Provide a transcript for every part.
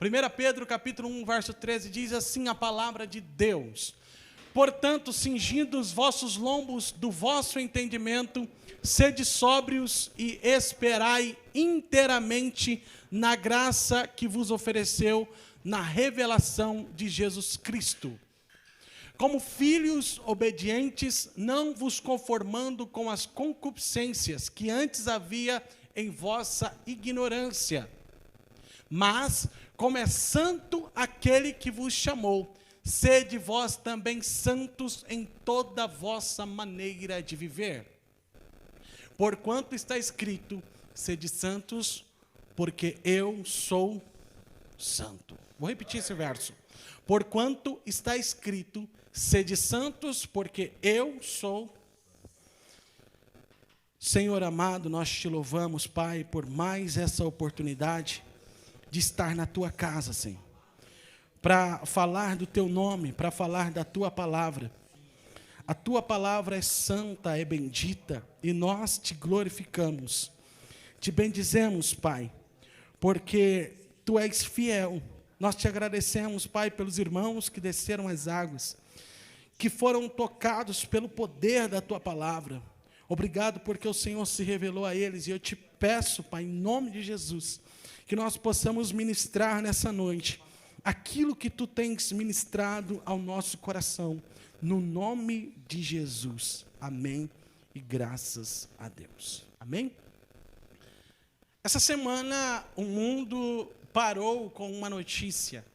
1 Pedro capítulo 1, verso 13, diz assim a palavra de Deus: portanto, cingindo os vossos lombos do vosso entendimento, sede sóbrios e esperai inteiramente na graça que vos ofereceu na revelação de Jesus Cristo. Como filhos obedientes, não vos conformando com as concupiscências que antes havia em vossa ignorância, mas, como é santo aquele que vos chamou, sede vós também santos em toda a vossa maneira de viver. Porquanto está escrito, sede santos, porque eu sou santo. Vou repetir esse verso. Porquanto está escrito, sede santos, porque eu sou. Senhor amado, nós te louvamos, Pai, por mais essa oportunidade de estar na tua casa, Senhor, para falar do teu nome, para falar da tua palavra. A tua palavra é santa, é bendita, e nós te glorificamos. Te bendizemos, Pai, porque tu és fiel. Nós te agradecemos, Pai, pelos irmãos que desceram as águas, que foram tocados pelo poder da tua palavra. Obrigado porque o Senhor se revelou a eles, e eu te peço, Pai, em nome de Jesus, que nós possamos ministrar nessa noite aquilo que tu tens ministrado ao nosso coração, no nome de Jesus. Amém e graças a Deus. Amém? Essa semana o mundo parou com uma notícia.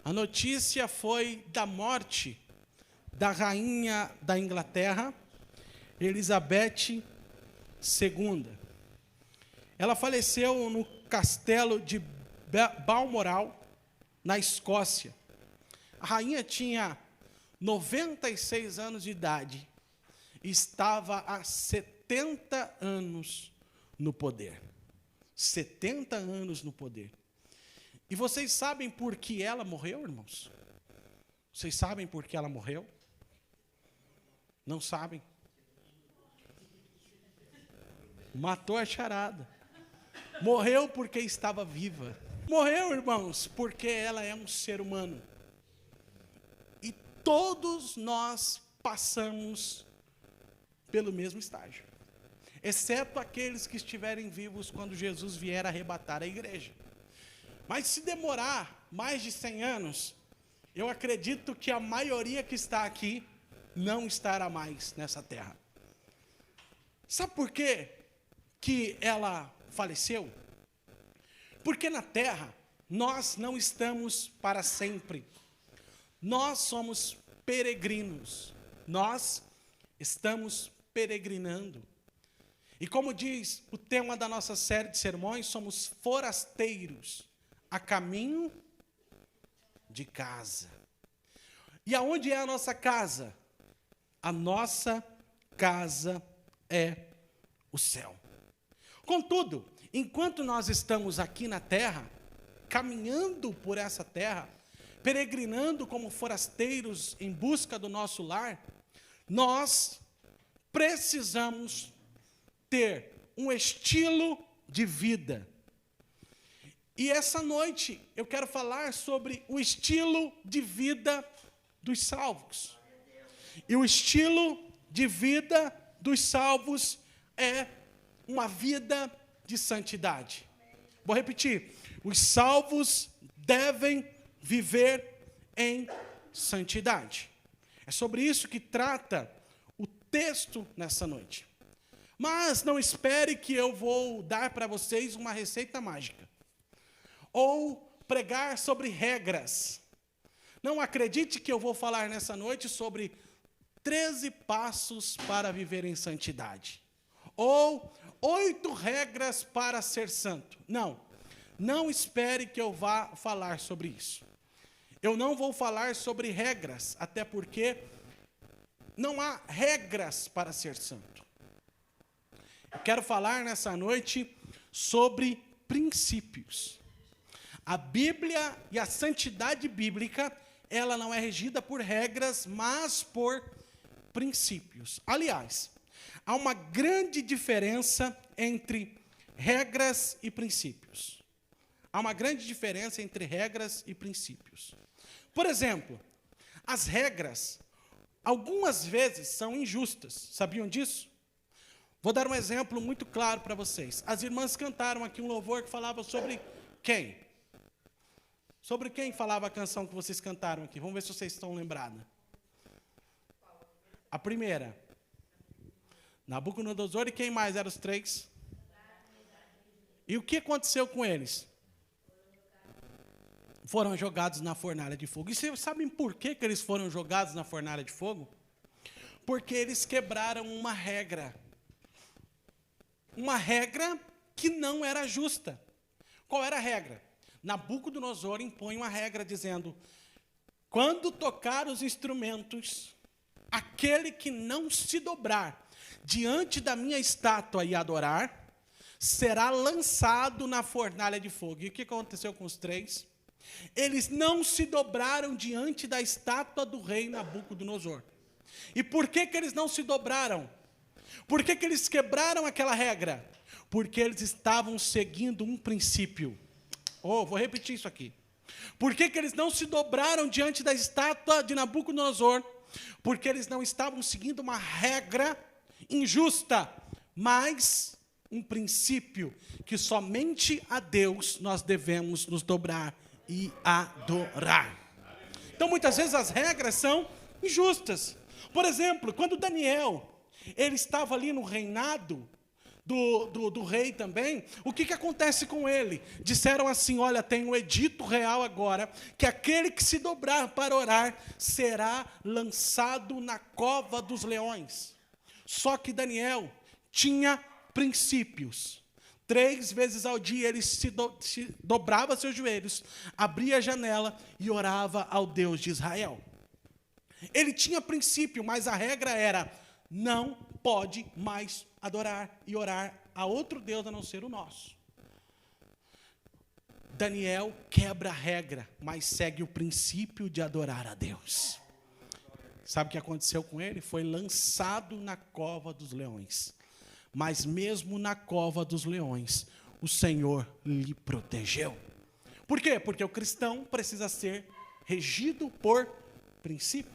A notícia foi da morte da rainha da Inglaterra, Elizabeth II. Ela faleceu no castelo de Balmoral, na Escócia. A rainha tinha 96 anos de idade e estava há 70 anos no poder. 70 anos no poder. E vocês sabem por que ela morreu, irmãos? Vocês sabem por que ela morreu? Não sabem? Matou a charada. Morreu porque estava viva. Morreu, irmãos, porque ela é um ser humano. E todos nós passamos pelo mesmo estágio, exceto aqueles que estiverem vivos quando Jesus vier arrebatar a igreja. Mas se demorar mais de 100 anos, eu acredito que a maioria que está aqui não estará mais nessa terra. Sabe por quê que ela faleceu? Porque na terra nós não estamos para sempre. Nós somos peregrinos. Nós estamos peregrinando. E como diz o tema da nossa série de sermões, somos forasteiros a caminho de casa. E aonde é a nossa casa? A nossa casa é o céu. Contudo, enquanto nós estamos aqui na terra, caminhando por essa terra, peregrinando como forasteiros em busca do nosso lar, nós precisamos ter um estilo de vida. E essa noite eu quero falar sobre o estilo de vida dos salvos. E o estilo de vida dos salvos é uma vida de santidade. Vou repetir. Os salvos devem viver em santidade. É sobre isso que trata o texto nessa noite. Mas não espere que eu vou dar para vocês uma receita mágica, ou pregar sobre regras. Não acredite que eu vou falar nessa noite sobre 13 passos para viver em santidade, ou 8 regras para ser santo. Não espere que eu vá falar sobre isso. Eu não vou falar sobre regras, até porque não há regras para ser santo. Eu quero falar nessa noite sobre princípios. A Bíblia e a santidade bíblica, ela não é regida por regras, mas por princípios. Aliás, há uma grande diferença entre regras e princípios. há uma grande diferença entre regras e princípios. Por exemplo, as regras, algumas vezes, são injustas. Sabiam disso? Vou dar um exemplo muito claro para vocês. As irmãs cantaram aqui um louvor que falava sobre quem? Sobre quem falava a canção que vocês cantaram aqui? Vamos ver se vocês estão lembrados. A primeira. Nabucodonosor, e quem mais eram os três? E o que aconteceu com eles? Foram jogados na fornalha de fogo. E vocês sabem por que eles foram jogados na fornalha de fogo? Porque eles quebraram uma regra. Uma regra que não era justa. Qual era a regra? Nabucodonosor impõe uma regra dizendo: quando tocar os instrumentos, aquele que não se dobrar diante da minha estátua e adorar, será lançado na fornalha de fogo. E o que aconteceu com os três? Eles não se dobraram diante da estátua do rei Nabucodonosor. E por que eles não se dobraram? Por que eles quebraram aquela regra? Porque eles estavam seguindo um princípio. Vou repetir isso aqui. Por que eles não se dobraram diante da estátua de Nabucodonosor? Porque eles não estavam seguindo uma regra injusta, mas um princípio que somente a Deus nós devemos nos dobrar e adorar. Então, muitas vezes as regras são injustas. Por exemplo, quando Daniel ele estava ali no reinado do rei também, o que acontece com ele? Disseram assim: olha, tem um edito real agora, que aquele que se dobrar para orar será lançado na cova dos leões. Só que Daniel tinha princípios. 3 vezes ao dia ele se dobrava seus joelhos, abria a janela e orava ao Deus de Israel. Ele tinha princípio, mas a regra era: não pode mais adorar e orar a outro Deus a não ser o nosso. Daniel quebra a regra, mas segue o princípio de adorar a Deus. Sabe o que aconteceu com ele? Foi lançado na cova dos leões. Mas mesmo na cova dos leões, o Senhor lhe protegeu. Por quê? Porque o cristão precisa ser regido por princípio.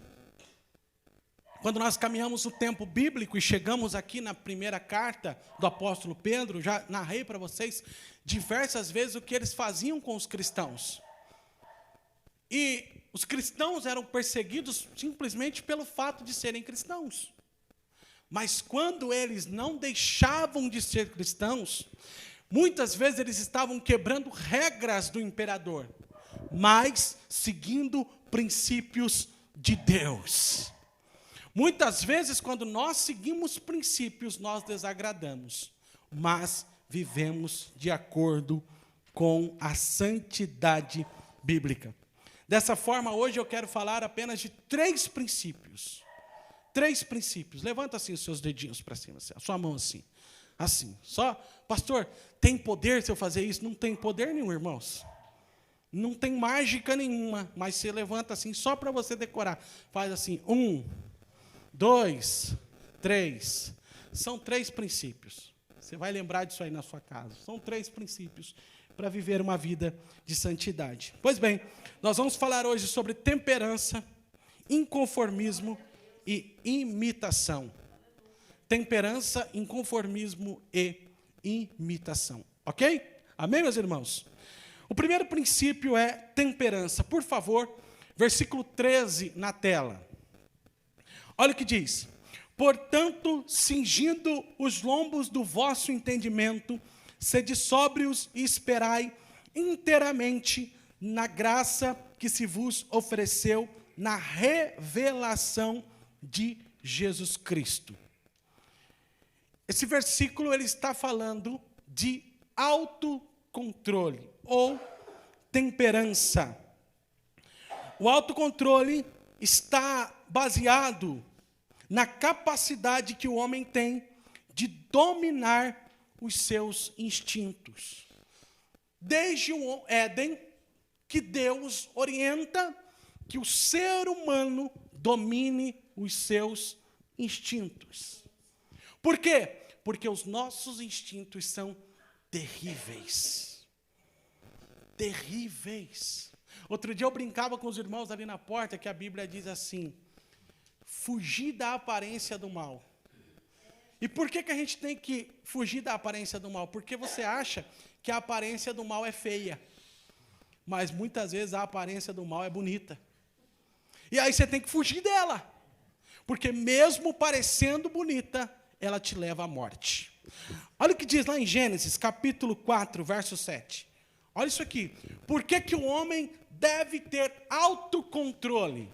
Quando nós caminhamos o tempo bíblico e chegamos aqui na primeira carta do apóstolo Pedro, já narrei para vocês diversas vezes o que eles faziam com os cristãos. E os cristãos eram perseguidos simplesmente pelo fato de serem cristãos. Mas quando eles não deixavam de ser cristãos, muitas vezes eles estavam quebrando regras do imperador, mas seguindo princípios de Deus. Muitas vezes, quando nós seguimos princípios, nós desagradamos, mas vivemos de acordo com a santidade bíblica. Dessa forma, hoje eu quero falar apenas de 3 princípios. 3 princípios. Levanta assim os seus dedinhos para cima, assim, a sua mão assim. Assim. Só, pastor, tem poder se eu fazer isso? Não tem poder nenhum, irmãos. Não tem mágica nenhuma, mas você levanta assim, só para você decorar. Faz assim, 1, 2, 3. São 3 princípios. Você vai lembrar disso aí na sua casa. São 3 princípios para viver uma vida de santidade. Pois bem, nós vamos falar hoje sobre temperança, inconformismo e imitação. Temperança, inconformismo e imitação. Ok? Amém, meus irmãos? O primeiro princípio é temperança. Por favor, versículo 13 na tela. Olha o que diz: portanto, cingindo os lombos do vosso entendimento, sede sóbrios e esperai inteiramente na graça que se vos ofereceu na revelação de Jesus Cristo. Esse versículo ele está falando de autocontrole ou temperança. O autocontrole está baseado na capacidade que o homem tem de dominar os seus instintos. Desde o Éden, que Deus orienta que o ser humano domine os seus instintos. Por quê? Porque os nossos instintos são terríveis. terríveis. Outro dia eu brincava com os irmãos ali na porta, que a Bíblia diz assim: fugir da aparência do mal. E por que a gente tem que fugir da aparência do mal? Porque você acha que a aparência do mal é feia. Mas muitas vezes a aparência do mal é bonita. E aí você tem que fugir dela. Porque mesmo parecendo bonita, ela te leva à morte. Olha o que diz lá em Gênesis, capítulo 4, verso 7. Olha isso aqui. Por que o homem deve ter autocontrole?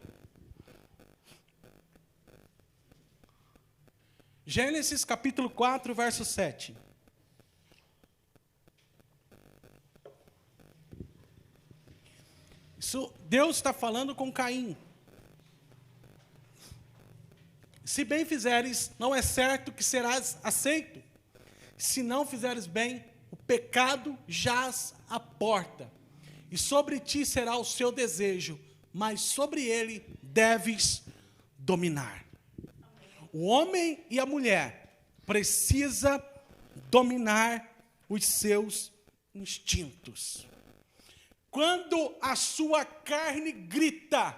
Gênesis capítulo 4, verso 7. Isso, Deus está falando com Caim. Se bem fizeres, não é certo que serás aceito. Se não fizeres bem, o pecado jaz à porta. E sobre ti será o seu desejo, mas sobre ele deves dominar. O homem e a mulher precisa dominar os seus instintos. Quando a sua carne grita,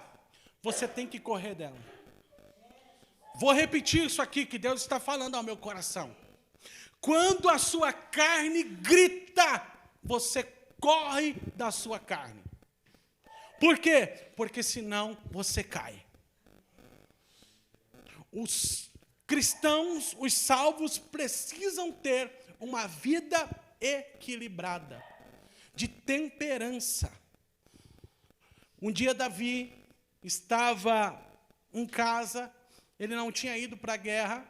você tem que correr dela. Vou repetir isso aqui que Deus está falando ao meu coração. Quando a sua carne grita, você corre da sua carne. Por quê? Porque senão você cai. Os cristãos, os salvos, precisam ter uma vida equilibrada, de temperança. Um dia Davi estava em casa, ele não tinha ido para a guerra,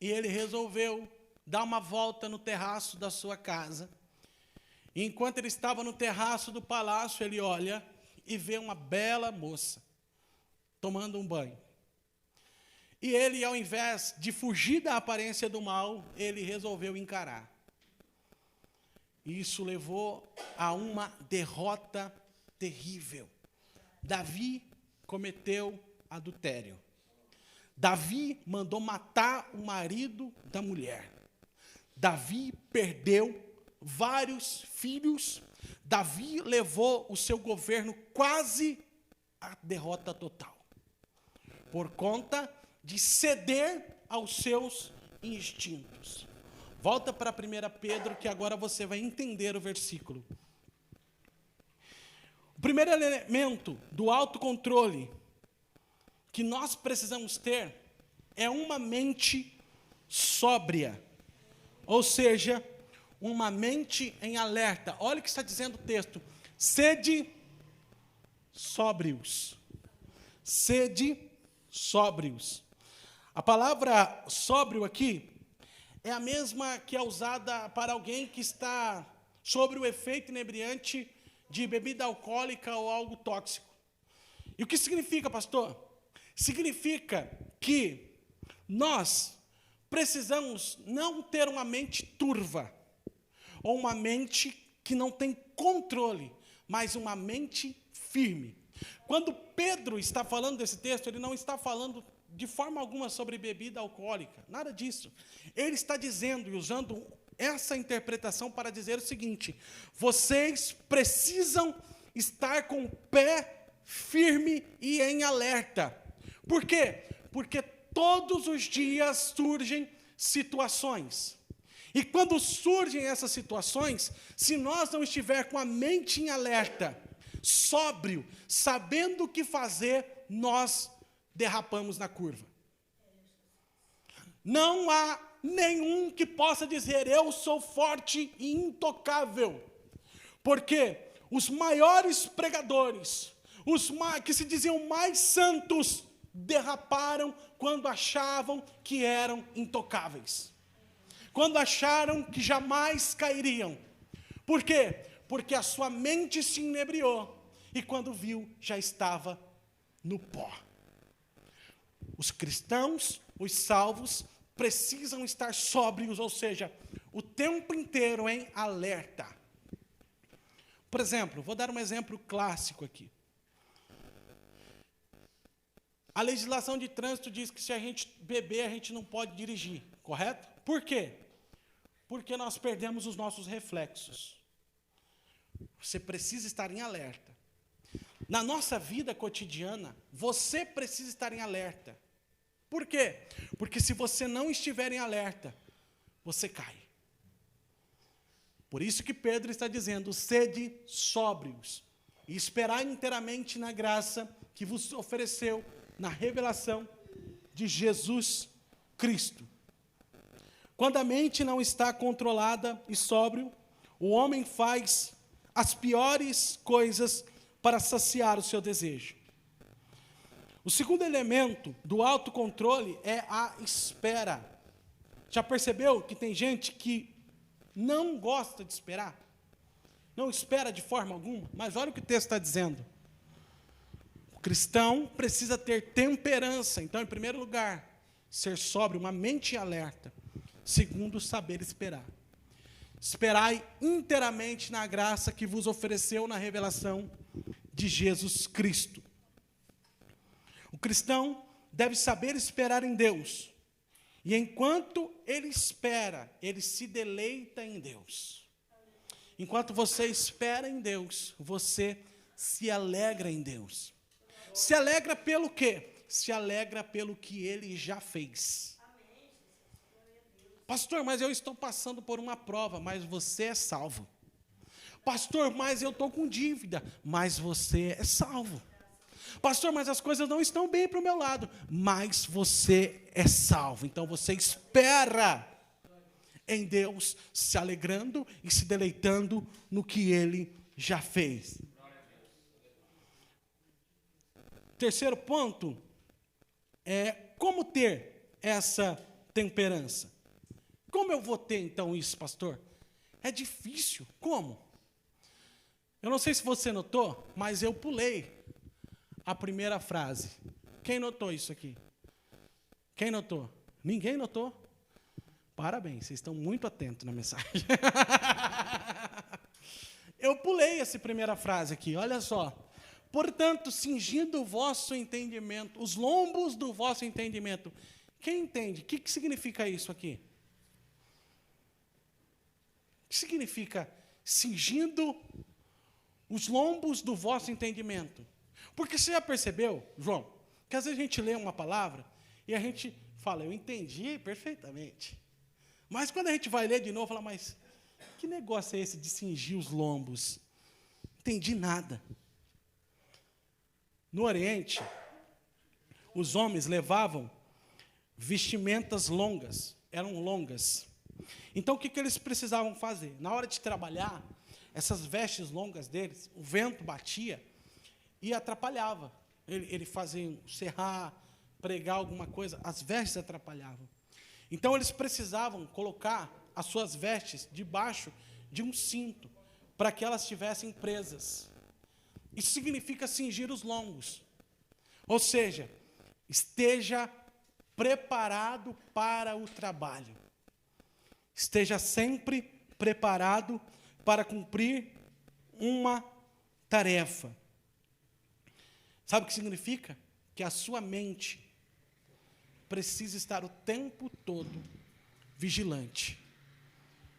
e ele resolveu dar uma volta no terraço da sua casa. E enquanto ele estava no terraço do palácio, ele olha e vê uma bela moça tomando um banho. E ele, ao invés de fugir da aparência do mal, ele resolveu encarar. E isso levou a uma derrota terrível. Davi cometeu adultério. Davi mandou matar o marido da mulher. Davi perdeu vários filhos. Davi levou o seu governo quase à derrota total, por conta de ceder aos seus instintos. Volta para 1 Pedro, que agora você vai entender o versículo. O primeiro elemento do autocontrole que nós precisamos ter é uma mente sóbria, ou seja, uma mente em alerta. Olha o que está dizendo o texto: sede sóbrios. Sede sóbrios. A palavra sóbrio aqui é a mesma que é usada para alguém que está sobre o efeito inebriante de bebida alcoólica ou algo tóxico. E o que significa, pastor? Significa que nós precisamos não ter uma mente turva, ou uma mente que não tem controle, mas uma mente firme. Quando Pedro está falando desse texto, ele não está falando de forma alguma sobre bebida alcoólica, nada disso. Ele está dizendo e usando essa interpretação para dizer o seguinte: vocês precisam estar com o pé firme e em alerta. Por quê? Porque todos os dias surgem situações. E quando surgem essas situações, se nós não estiver com a mente em alerta, sóbrio, sabendo o que fazer, nós derrapamos na curva. Não há nenhum que possa dizer: eu sou forte e intocável. Porque os maiores pregadores, os que se diziam mais santos, derraparam quando achavam que eram intocáveis. Quando acharam que jamais cairiam. Por quê? Porque a sua mente se inebriou e quando viu, já estava no pó. Os cristãos, os salvos, precisam estar sóbrios, ou seja, o tempo inteiro em alerta. Por exemplo, vou dar um exemplo clássico aqui. A legislação de trânsito diz que se a gente beber, a gente não pode dirigir, correto? Por quê? Porque nós perdemos os nossos reflexos. Você precisa estar em alerta. Na nossa vida cotidiana, você precisa estar em alerta. Por quê? Porque se você não estiver em alerta, você cai. Por isso que Pedro está dizendo, sede sóbrios, e esperai inteiramente na graça que vos ofereceu na revelação de Jesus Cristo. Quando a mente não está controlada e sóbrio, o homem faz as piores coisas para saciar o seu desejo. O segundo elemento do autocontrole é a espera. Já percebeu que tem gente que não gosta de esperar? Não espera de forma alguma? Mas olha o que o texto está dizendo. O cristão precisa ter temperança. Então, em primeiro lugar, ser sóbrio, uma mente alerta. Segundo, saber esperar. Esperai inteiramente na graça que vos ofereceu na revelação de Jesus Cristo. O cristão deve saber esperar em Deus. E enquanto ele espera, ele se deleita em Deus. Enquanto você espera em Deus, você se alegra em Deus. Se alegra pelo quê? Se alegra pelo que ele já fez. Pastor, mas eu estou passando por uma prova, mas você é salvo. Pastor, mas eu estou com dívida, mas você é salvo. Pastor, mas as coisas não estão bem para o meu lado, mas você é salvo. Então você espera em Deus, se alegrando e se deleitando no que Ele já fez. Terceiro ponto é como ter essa temperança. Como eu vou ter, então, isso, pastor? É difícil. Como? Eu não sei se você notou, mas eu pulei a primeira frase. Quem notou isso aqui? Quem notou? Ninguém notou? Parabéns, vocês estão muito atentos na mensagem. Eu pulei essa primeira frase aqui, olha só. Portanto, cingindo o vosso entendimento, os lombos do vosso entendimento. Quem entende? O que significa isso aqui? O que significa cingindo os lombos do vosso entendimento? Porque você já percebeu, João, que às vezes a gente lê uma palavra e a gente fala, eu entendi perfeitamente. Mas quando a gente vai ler de novo, fala, mas que negócio é esse de cingir os lombos? Não entendi nada. No Oriente, os homens levavam vestimentas longas, eram longas. Então, o que eles precisavam fazer? Na hora de trabalhar, essas vestes longas deles, o vento batia e atrapalhava. Ele fazia serrar, pregar alguma coisa, as vestes atrapalhavam. Então, eles precisavam colocar as suas vestes debaixo de um cinto, para que elas estivessem presas. Isso significa cingir os lombos. Ou seja, esteja preparado para o trabalho. Esteja sempre preparado para cumprir uma tarefa. Sabe o que significa? Que a sua mente precisa estar o tempo todo vigilante.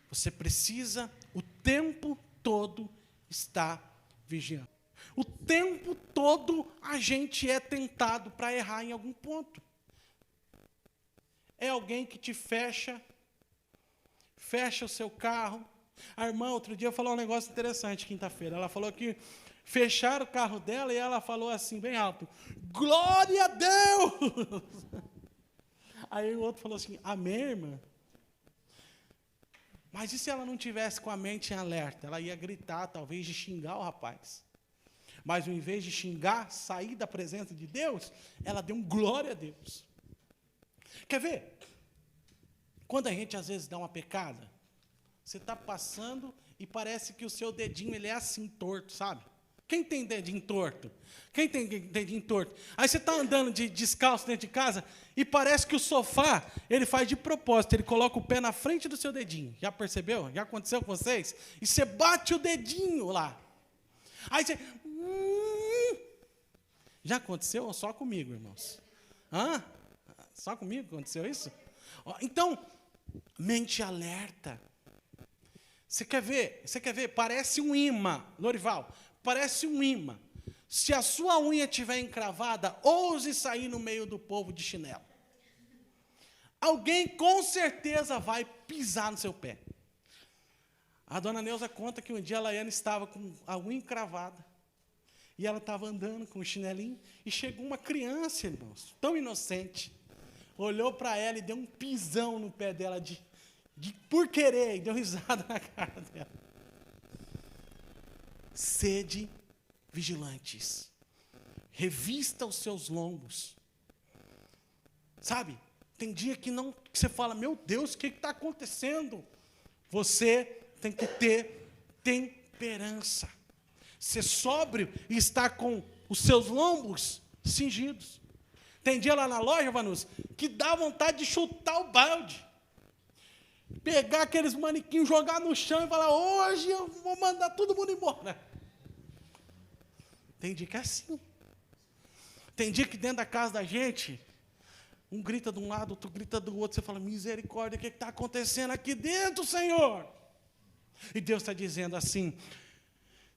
Você precisa o tempo todo estar vigiando. O tempo todo a gente é tentado para errar em algum ponto. É alguém que te fecha o seu carro. A irmã, outro dia, falou um negócio interessante, quinta-feira. Ela falou que fecharam o carro dela e ela falou assim, bem alto, glória a Deus! Aí o outro falou assim, amém, irmã? Mas e se ela não tivesse com a mente em alerta? Ela ia gritar, talvez, de xingar o rapaz. Mas, ao invés de xingar, sair da presença de Deus, ela deu um glória a Deus. Quer ver? Quando a gente, às vezes, dá uma pecada, você está passando e parece que o seu dedinho ele é assim, torto, sabe? Quem tem dedinho torto? Quem tem dedinho torto? Aí você está andando descalço dentro de casa e parece que o sofá, ele faz de propósito, ele coloca o pé na frente do seu dedinho. Já percebeu? Já aconteceu com vocês? E você bate o dedinho lá. Aí você... Já aconteceu ou só comigo, irmãos? Hã? Só comigo aconteceu isso? Então, mente alerta. Você quer ver? Você quer ver? Parece um imã, Lorival. Parece um imã. Se a sua unha estiver encravada, ouse sair no meio do povo de chinelo. Alguém com certeza vai pisar no seu pé. A dona Neuza conta que um dia a Laiane estava com a unha encravada. E ela estava andando com o chinelinho. E chegou uma criança, irmãos, tão inocente. Olhou para ela e deu um pisão no pé dela por querer. E deu risada na cara dela. Sede vigilantes. Revista os seus lombos. Sabe? Tem dia que você fala, meu Deus, o que está acontecendo? Você tem que ter temperança. Ser sóbrio e estar com os seus lombos cingidos. Tem dia lá na loja, Vanus, que dá vontade de chutar o balde. Pegar aqueles manequins, jogar no chão e falar, hoje eu vou mandar todo mundo embora. Tem dia que é assim. Tem dia que dentro da casa da gente, um grita de um lado, outro grita do outro. Você fala, misericórdia, o que está acontecendo aqui dentro, Senhor? E Deus está dizendo assim,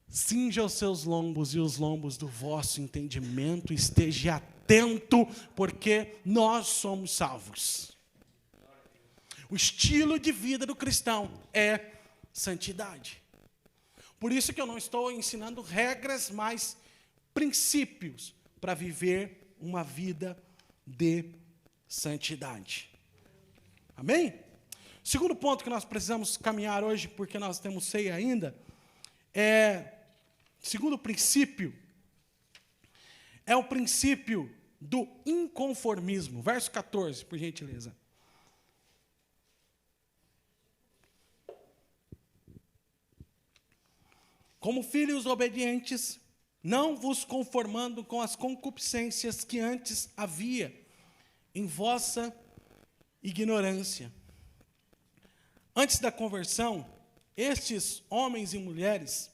cinja os seus lombos e os lombos do vosso entendimento, esteja atento, porque nós somos salvos. O estilo de vida do cristão é santidade. Por isso que eu não estou ensinando regras, mas princípios para viver uma vida de santidade. Amém? Segundo ponto que nós precisamos caminhar hoje, porque nós temos ceia ainda, segundo princípio, é o princípio do inconformismo. Verso 14, por gentileza. Como filhos obedientes, não vos conformando com as concupiscências que antes havia em vossa ignorância. Antes da conversão, estes homens e mulheres,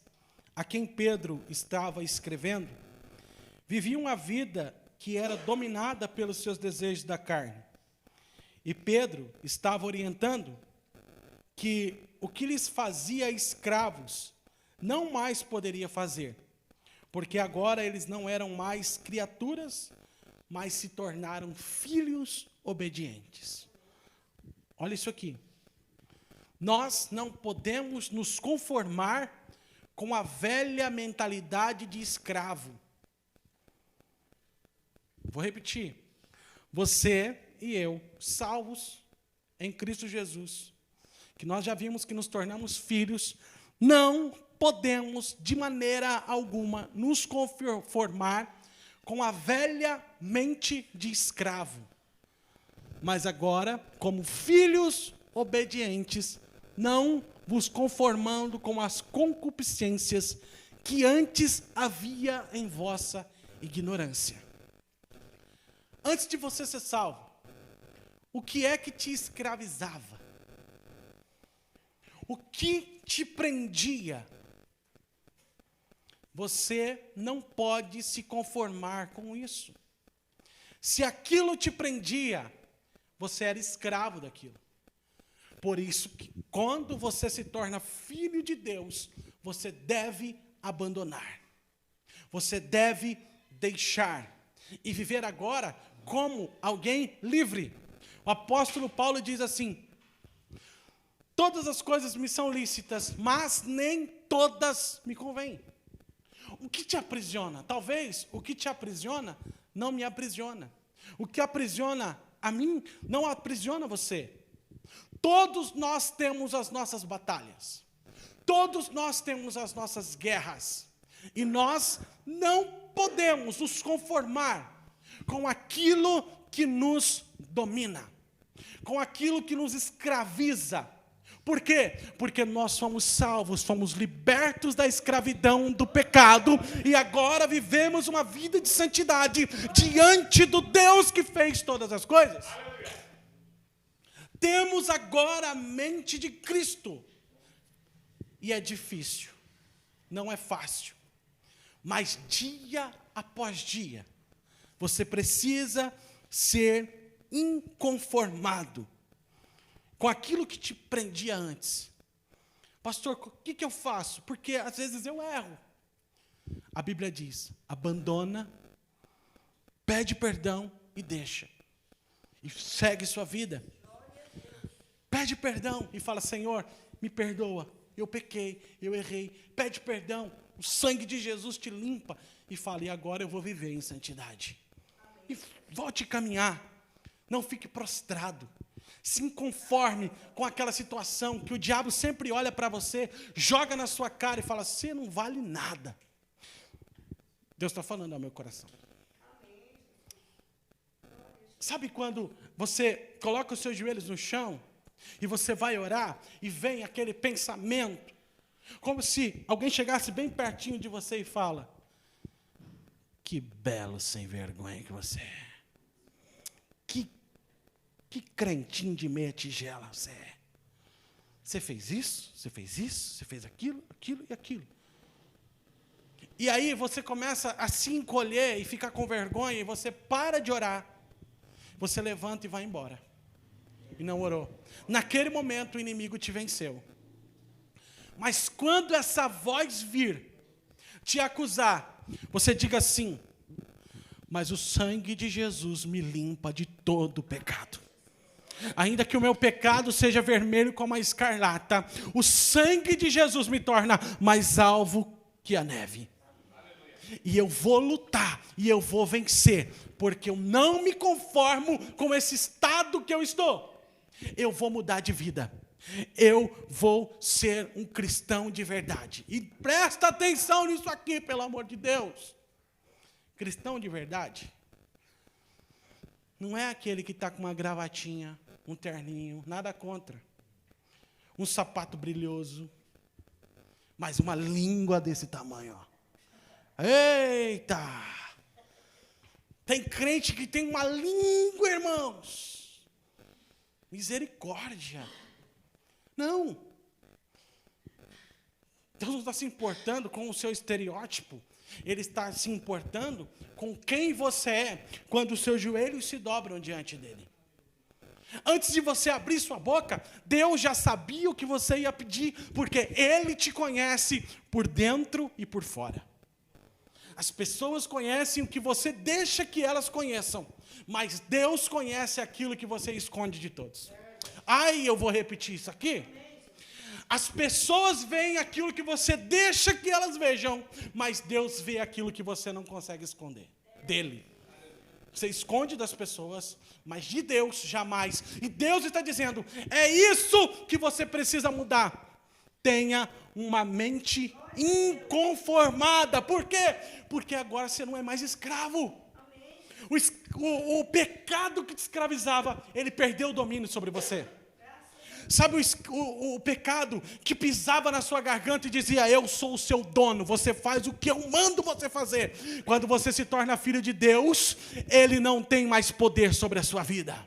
a quem Pedro estava escrevendo, viviam uma vida que era dominada pelos seus desejos da carne. E Pedro estava orientando que o que lhes fazia escravos não mais poderia fazer, porque agora eles não eram mais criaturas, mas se tornaram filhos obedientes. Olha isso aqui. Nós não podemos nos conformar com a velha mentalidade de escravo. Vou repetir. Você e eu, salvos em Cristo Jesus, que nós já vimos que nos tornamos filhos, não podemos, de maneira alguma, nos conformar com a velha mente de escravo. Mas agora, como filhos obedientes, não vos conformando com as concupiscências que antes havia em vossa ignorância. Antes de você ser salvo, o que é que te escravizava? O que te prendia? Você não pode se conformar com isso. Se aquilo te prendia, você era escravo daquilo. Por isso que quando você se torna filho de Deus, você deve abandonar. Você deve deixar e viver agora como alguém livre. O apóstolo Paulo diz assim: todas as coisas me são lícitas, mas nem todas me convêm. O que te aprisiona? Talvez o que te aprisiona não me aprisiona. O que aprisiona a mim não aprisiona você. Todos nós temos as nossas batalhas. Todos nós temos as nossas guerras. E nós não podemos nos conformar com aquilo que nos domina, com aquilo que nos escraviza. Por quê? Porque nós fomos salvos, fomos libertos da escravidão do pecado e agora vivemos uma vida de santidade diante do Deus que fez todas as coisas. Temos agora a mente de Cristo. E é difícil, não é fácil. Mas dia após dia, você precisa ser inconformado com aquilo que te prendia antes. Pastor, o que eu faço? Porque às vezes eu erro. A Bíblia diz, abandona, pede perdão e deixa. E segue sua vida. Pede perdão e fala, Senhor, me perdoa. Eu pequei, eu errei. Pede perdão. O sangue de Jesus te limpa. E fala, e agora eu vou viver em santidade. E volte a caminhar. Não fique prostrado. Se inconforme com aquela situação que o diabo sempre olha para você, joga na sua cara e fala, você não vale nada. Deus está falando ao meu coração. Sabe quando você coloca os seus joelhos no chão e você vai orar e vem aquele pensamento, como se alguém chegasse bem pertinho de você e fala, que belo sem vergonha que você é. Que crentinho de meia tigela você é. Você fez isso, você fez isso, você fez aquilo, aquilo e aquilo. E aí você começa a se encolher e ficar com vergonha, e você para de orar. Você levanta e vai embora. E não orou. Naquele momento o inimigo te venceu. Mas quando essa voz vir te acusar, você diga assim, mas o sangue de Jesus me limpa de todo pecado. Ainda que o meu pecado seja vermelho como a escarlata, o sangue de Jesus me torna mais alvo que a neve. E eu vou lutar, e eu vou vencer, porque eu não me conformo com esse estado que eu estou. Eu vou mudar de vida. Eu vou ser um cristão de verdade. E presta atenção nisso aqui, pelo amor de Deus. Cristão de verdade não é aquele que está com uma gravatinha, um terninho, nada contra, um sapato brilhoso, mas uma língua desse tamanho, ó. Eita! Tem crente que tem uma língua, irmãos. Misericórdia. Não. Deus não está se importando com o seu estereótipo. Ele está se importando com quem você é quando os seus joelhos se dobram diante dele. Antes de você abrir sua boca, Deus já sabia o que você ia pedir, porque Ele te conhece por dentro e por fora. As pessoas conhecem o que você deixa que elas conheçam, mas Deus conhece aquilo que você esconde de todos. Ai, eu vou repetir isso aqui. As pessoas veem aquilo que você deixa que elas vejam, mas Deus vê aquilo que você não consegue esconder dele. Você esconde das pessoas, mas de Deus jamais. E Deus está dizendo, é isso que você precisa mudar. Tenha uma mente inconformada. Por quê? Porque agora você não é mais escravo. O pecado que te escravizava, ele perdeu o domínio sobre você. Sabe o pecado que pisava na sua garganta e dizia, eu sou o seu dono, você faz o que eu mando você fazer. Quando você se torna filho de Deus, ele não tem mais poder sobre a sua vida.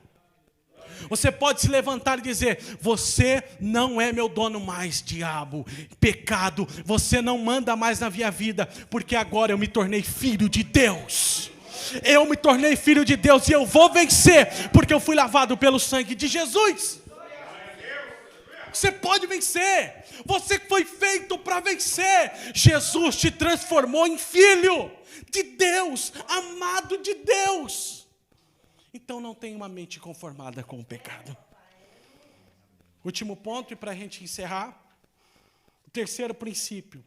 Você pode se levantar e dizer, você não é meu dono mais, diabo, pecado, você não manda mais na minha vida, porque agora eu me tornei filho de Deus. Eu me tornei filho de Deus e eu vou vencer, porque eu fui lavado pelo sangue de Jesus. Você pode vencer. Você foi feito para vencer. Jesus te transformou em filho de Deus, amado de Deus. Então não tenha uma mente conformada com o pecado. Último ponto, e para a gente encerrar. O terceiro princípio.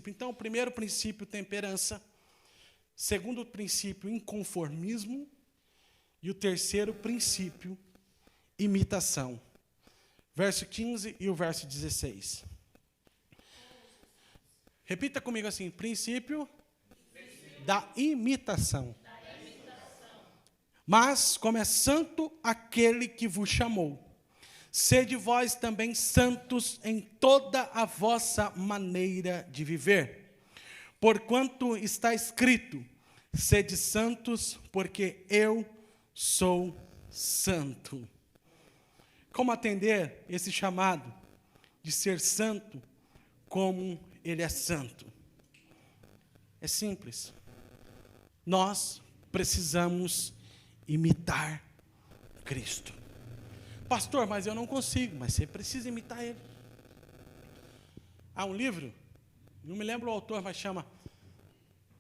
Então, o primeiro princípio, temperança. Segundo princípio, inconformismo. E o terceiro princípio, imitação. Verso 15 e o verso 16. Repita comigo assim, princípio da imitação. Mas, como é santo aquele que vos chamou, sede vós também santos em toda a vossa maneira de viver. Porquanto está escrito, sede santos, porque eu sou santo. Como atender esse chamado de ser santo como ele é santo? É simples. Nós precisamos imitar Cristo. Pastor, mas eu não consigo. Mas você precisa imitar ele. Há um livro, não me lembro o autor, mas chama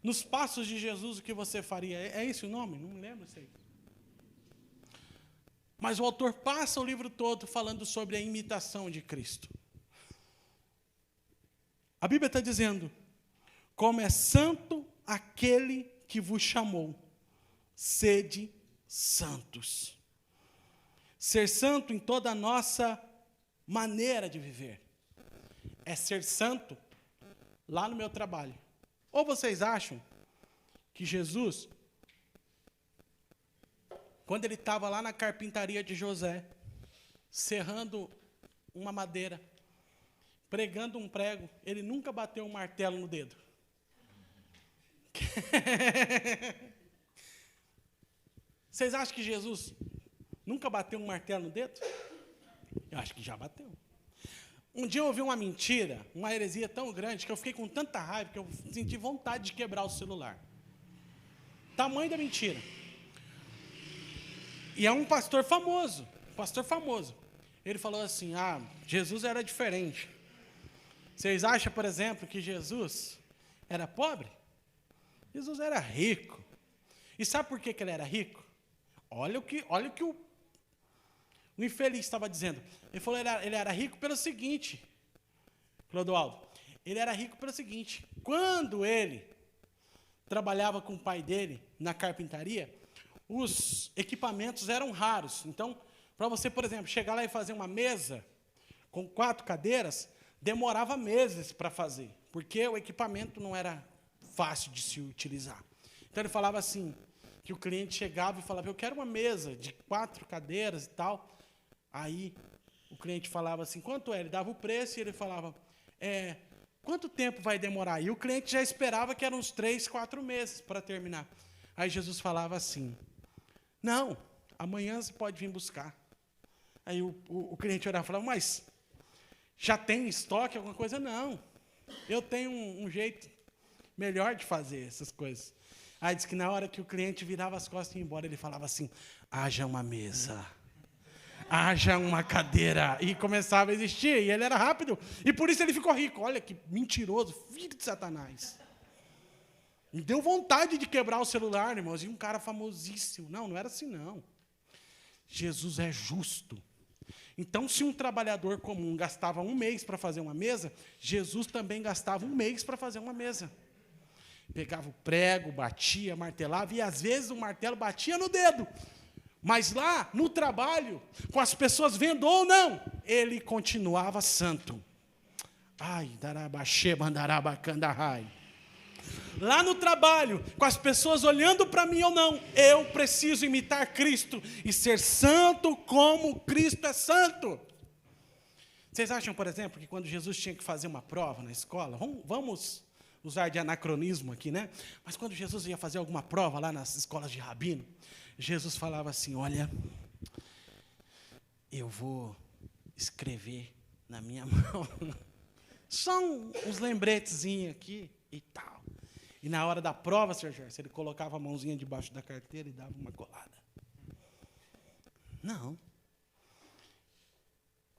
Nos Passos de Jesus, o que você faria? É esse o nome? Não me lembro, sei. Mas o autor passa o livro todo falando sobre a imitação de Cristo. A Bíblia está dizendo, como é santo aquele que vos chamou, sede santos. Ser santo em toda a nossa maneira de viver. É ser santo lá no meu trabalho. Ou vocês acham que Jesus, quando ele estava lá na carpintaria de José, serrando uma madeira, pregando um prego, ele nunca bateu um martelo no dedo? Vocês acham que Jesus nunca bateu um martelo no dedo? Eu acho que já bateu. Um dia eu ouvi uma mentira, uma heresia tão grande, que eu fiquei com tanta raiva, que eu senti vontade de quebrar o celular. Tamanho da mentira. E é um pastor famoso. Ele falou assim, Jesus era diferente. Vocês acham, por exemplo, que Jesus era pobre? Jesus era rico. E sabe por que ele era rico? Olha o que o infeliz estava dizendo. Ele falou que ele era rico pelo seguinte, Clodoaldo. Ele era rico pelo seguinte. Quando ele trabalhava com o pai dele na carpintaria, os equipamentos eram raros. Então, para você, por exemplo, chegar lá e fazer uma mesa com 4 cadeiras, demorava meses para fazer, porque o equipamento não era fácil de se utilizar. Então, ele falava assim, que o cliente chegava e falava, eu quero uma mesa de 4 cadeiras e tal. Aí, o cliente falava assim, quanto é? Ele dava o preço e ele falava, quanto tempo vai demorar? E o cliente já esperava que eram uns 3, 4 meses para terminar. Aí, Jesus falava assim, não, amanhã você pode vir buscar. Aí, o cliente olhava e falava, mas já tem estoque, alguma coisa? Não, eu tenho um jeito melhor de fazer essas coisas. Aí diz que na hora que o cliente virava as costas e ia embora, ele falava assim, haja uma mesa, haja uma cadeira. E começava a existir, e ele era rápido. E por isso ele ficou rico. Olha que mentiroso, filho de Satanás. Me deu vontade de quebrar o celular, irmãos, e um cara famosíssimo. Não era assim, não. Jesus é justo. Então, se um trabalhador comum gastava 1 mês para fazer uma mesa, Jesus também gastava 1 mês para fazer uma mesa. Pegava o prego, batia, martelava, e às vezes o martelo batia no dedo. Mas lá, no trabalho, com as pessoas vendo ou não, ele continuava santo. Ai, darabaxê, mandarabacandahai. Lá no trabalho, com as pessoas olhando para mim ou não, eu preciso imitar Cristo e ser santo como Cristo é santo. Vocês acham, por exemplo, que quando Jesus tinha que fazer uma prova na escola, vamos usar de anacronismo aqui, né? Mas quando Jesus ia fazer alguma prova lá nas escolas de rabino, Jesus falava assim, olha, eu vou escrever na minha mão, só uns lembretezinhos aqui e tal. E na hora da prova, Sr. Jorge, ele colocava a mãozinha debaixo da carteira e dava uma colada. Não.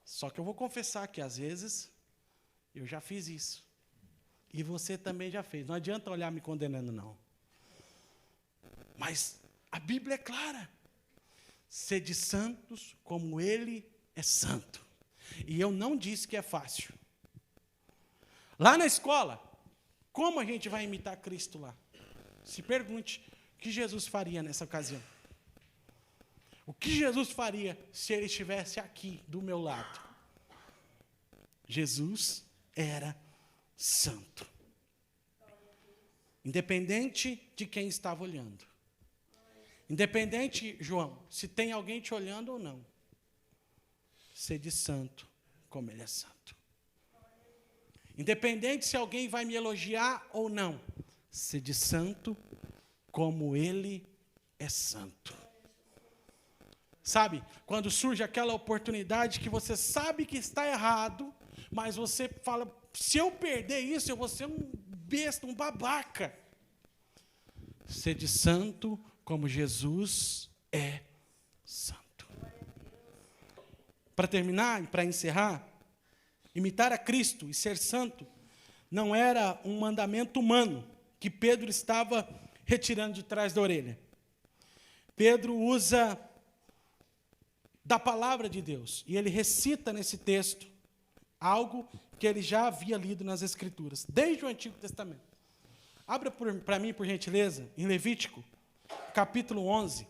Só que eu vou confessar que, às vezes, eu já fiz isso. E você também já fez. Não adianta olhar me condenando, não. Mas a Bíblia é clara. Sede santos como Ele é santo. E eu não disse que é fácil. Lá na escola, como a gente vai imitar Cristo lá? Se pergunte, o que Jesus faria nessa ocasião? O que Jesus faria se Ele estivesse aqui, do meu lado? Jesus era santo. Independente de quem estava olhando. Independente, João, se tem alguém te olhando ou não. Sede santo como Ele é santo. Independente se alguém vai me elogiar ou não. Sede santo como Ele é santo. Sabe, quando surge aquela oportunidade que você sabe que está errado, mas você fala, se eu perder isso, eu vou ser um besta, um babaca. Sede santo como Jesus é santo. Para terminar e para encerrar, imitar a Cristo e ser santo não era um mandamento humano que Pedro estava retirando de trás da orelha. Pedro usa da palavra de Deus, e ele recita nesse texto algo que ele já havia lido nas Escrituras, desde o Antigo Testamento. Abra para mim, por gentileza, em Levítico, capítulo 11,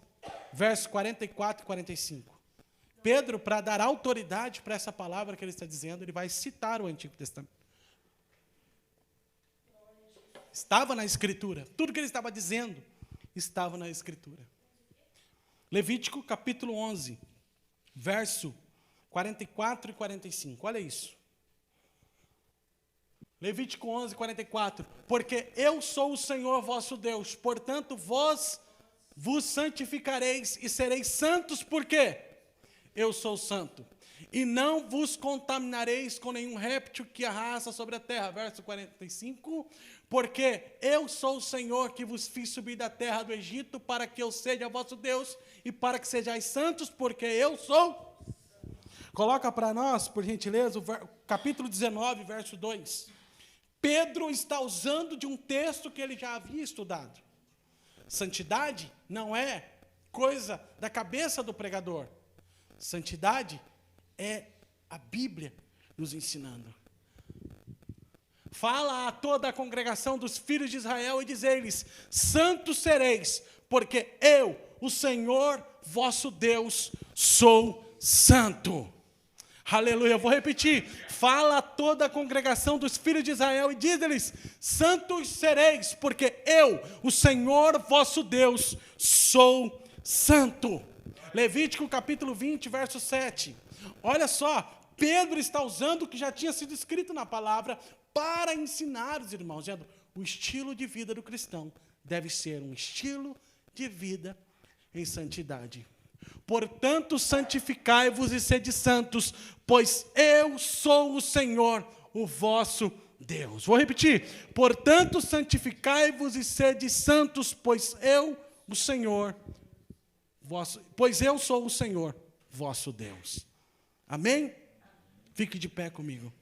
versos 44 e 45. Pedro, para dar autoridade para essa palavra que ele está dizendo, ele vai citar o Antigo Testamento. Estava na Escritura. Tudo que ele estava dizendo estava na Escritura. Levítico, capítulo 11, verso 44 e 45. Olha isso. Levítico 11, 44. Porque eu sou o Senhor vosso Deus, portanto vos santificareis e sereis santos, porque eu sou santo. E não vos contaminareis com nenhum réptil que arrasta sobre a terra. Verso 45. Porque eu sou o Senhor que vos fiz subir da terra do Egito, para que eu seja vosso Deus, e para que sejais santos, porque eu sou. Coloca para nós, por gentileza, o capítulo 19, verso 2. Pedro está usando de um texto que ele já havia estudado. Santidade não é coisa da cabeça do pregador. Santidade é a Bíblia nos ensinando. Fala a toda a congregação dos filhos de Israel e diz-lhes: santos sereis, porque eu, o Senhor vosso Deus, sou santo. Aleluia, eu vou repetir. Fala a toda a congregação dos filhos de Israel e diz-lhes: santos sereis, porque eu, o Senhor vosso Deus, sou santo. Levítico capítulo 20, verso 7. Olha só, Pedro está usando o que já tinha sido escrito na palavra para ensinar os irmãos, dizendo: o estilo de vida do cristão deve ser um estilo de vida em santidade. Portanto, santificai-vos e sede santos, pois eu sou o Senhor, o vosso Deus. Vou repetir. Portanto, santificai-vos e sede santos, pois eu sou o Senhor, vosso Deus. Amém? Fique de pé comigo.